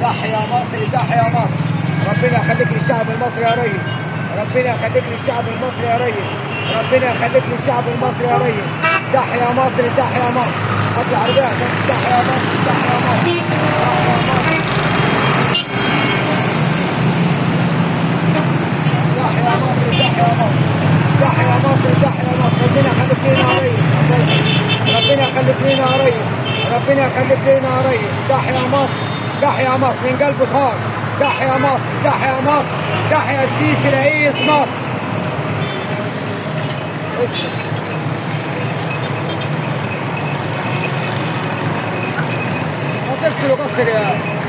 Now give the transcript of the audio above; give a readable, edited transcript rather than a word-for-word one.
تحيا مصر تحيا مصر. ربنا يخليك للشعب المصري يا ريس. ربنا يخليك للشعب المصري يا ريس. ربنا يخليك للشعب المصري يا ريس. تحيا مصر تحيا مصر. خد العربية. تحيا مصر تحيا مصر. تحيا مصر. تحيا مصر تحيا مصر. تحيا مصر تحيا مصر. ربنا يخليك لينا يا ريس. ربنا يخليك لينا يا ريس. ربنا يخليك لينا يا ريس. تحيا مصر تحيا مصر من قلب صهار. تحيا مصر تحيا مصر. تحيا السيسي رئيس مصر. ما تقتلوا قصر يا